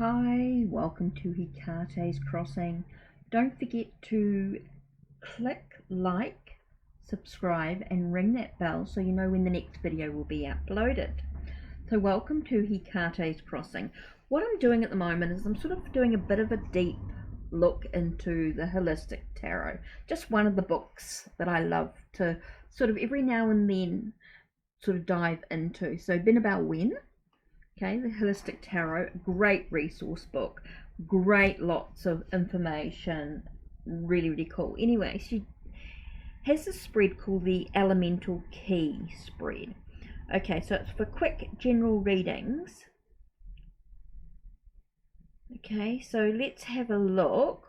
Hi, welcome to HeKate's Crossing. Don't forget to click like, subscribe and ring that bell so you know when the next video will be uploaded. So welcome to HeKate's Crossing. What I'm doing at the moment is I'm sort of doing a bit of a deep look into the Holistic Tarot. Just one of the books that I love to sort of every now and then sort of dive into. So Benebell Wen. Okay, the Holistic Tarot, great resource book, great lots of information, really cool. Anyway, she has a spread called the Elemental Key spread. Okay, so it's for quick general readings. Okay, so let's have a look.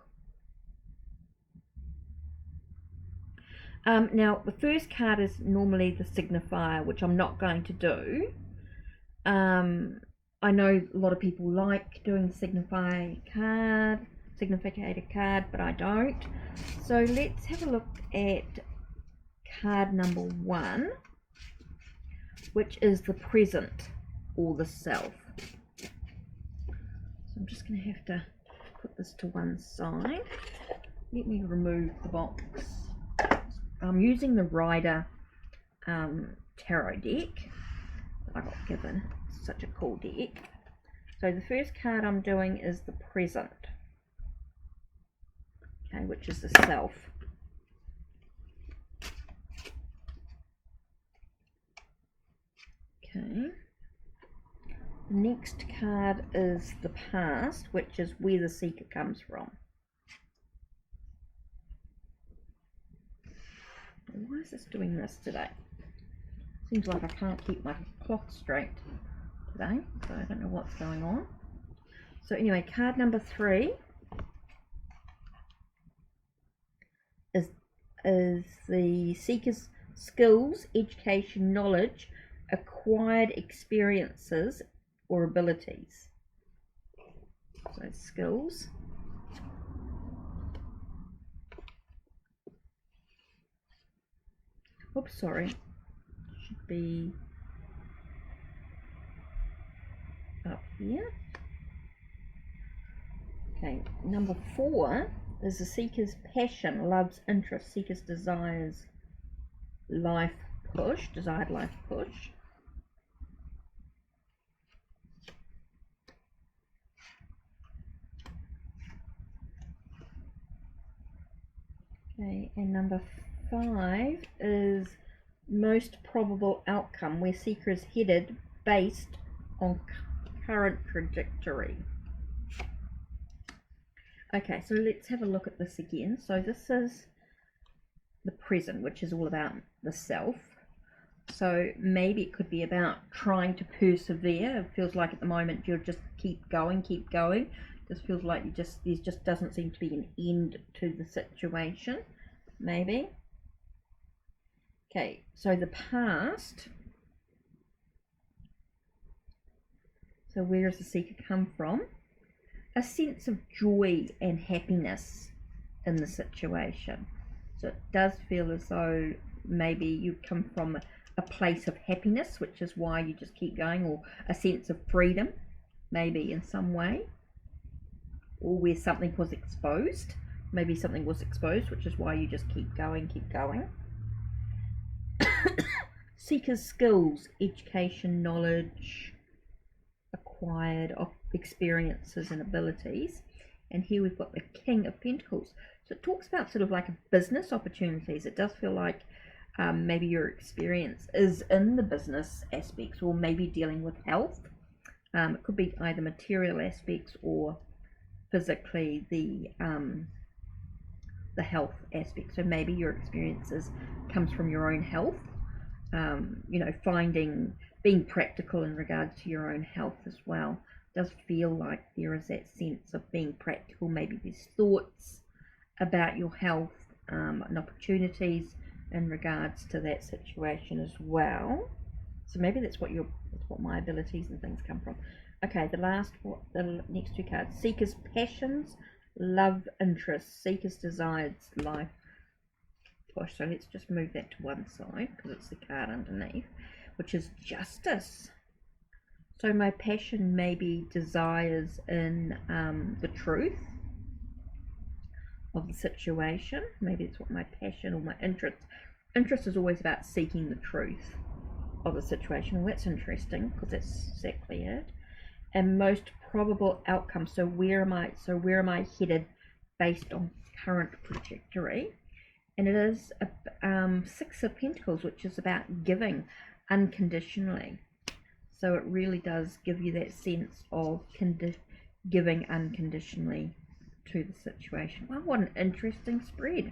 Now, the first card is normally the signifier, which I'm not going to do. I know a lot of people like doing the significator card, but I don't. So let's have a look at card number 1, which is the present or the self. So I'm just going to have to put this to one side. Let me remove the box. I'm using the Rider tarot deck that I got given. It's such a cool deck. So the first card I'm doing is the present, okay, which is the self. Okay. The next card is the past, which is where the seeker comes from. Why is this doing this today? Seems like I can't keep my cloth straight today, so I don't know what's going on. So anyway, card number 3 is the seeker's skills, education, knowledge, acquired experiences or abilities. So skills. Oops, sorry. Should be up here. Okay, number 4 is the seeker's passion, loves, interest, seeker's desires, life push, desired life push. Okay, and number 5 is most probable outcome, where seeker is headed based on current trajectory. Okay, so let's have a look at this again. So this is the present, which is all about the self. So maybe it could be about trying to persevere. It feels like at the moment you'll just keep going. Just feels like there just doesn't seem to be an end to the situation. Maybe. Okay, so the past. So where does the seeker come from? A sense of joy and happiness in the situation. So it does feel as though maybe you come from a place of happiness, which is why you just keep going, or a sense of freedom, maybe in some way, or where something was exposed. Maybe something was exposed, which is why you just keep going. Seeker's skills, education, knowledge, acquired experiences and abilities. And here we've got the King of Pentacles. So it talks about sort of like business opportunities. It does feel like maybe your experience is in the business aspects, or maybe dealing with health. It could be either material aspects or physically the health aspect. So maybe your experiences comes from your own health. You know, being practical in regards to your own health as well. It does feel like there is that sense of being practical. Maybe there's thoughts about your health and opportunities in regards to that situation as well. So maybe that's what my abilities and things come from. Okay, the next 2 cards. Seeker's passions, love, interest, seeker's desires, life push. So let's just move that to one side because it's the card underneath, which is justice. So my passion maybe desires in the truth of the situation. Maybe it's what my passion or my interest is always about seeking the truth of the situation. Well, that's interesting, because that's exactly it. And most probable outcome. So where am I headed based on current trajectory? And it is a Six of Pentacles, which is about giving unconditionally. So it really does give you that sense of giving unconditionally to the situation. Wow, what an interesting spread.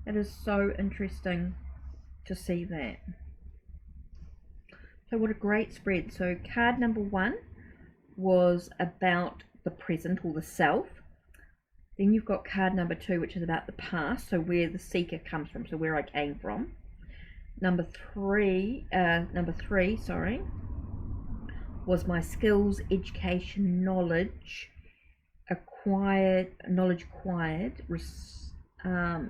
It is so interesting to see that. So what a great spread. So card number 1 was about the present or the self. Then you've got card number 2, which is about the past, so where the seeker comes from, so where I came from. Number three, was my skills, education, knowledge acquired,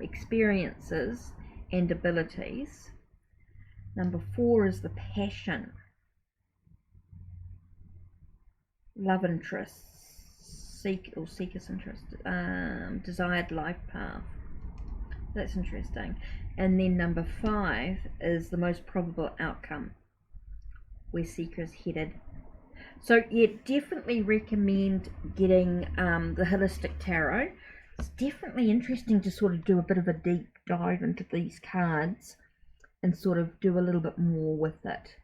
experiences and abilities. Number 4 is the passion, love interests, seeker's interest, desired life path. That's interesting. And then number 5 is the most probable outcome, where seeker is headed. So yeah, definitely recommend getting the Holistic Tarot. It's definitely interesting to sort of do a bit of a deep dive into these cards and sort of do a little bit more with it.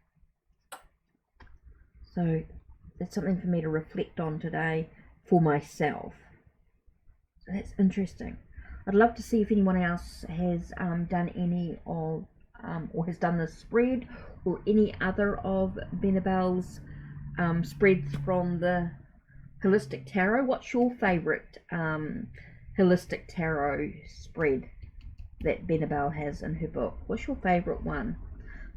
So that's something for me to reflect on today for myself. So that's interesting. I'd love to see if anyone else has done any of or has done this spread, or any other of Benebell's spreads from the Holistic Tarot. What's your favourite Holistic Tarot spread that Benebell has in her book? What's your favourite one?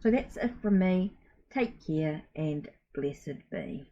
So that's it from me. Take care and blessed be.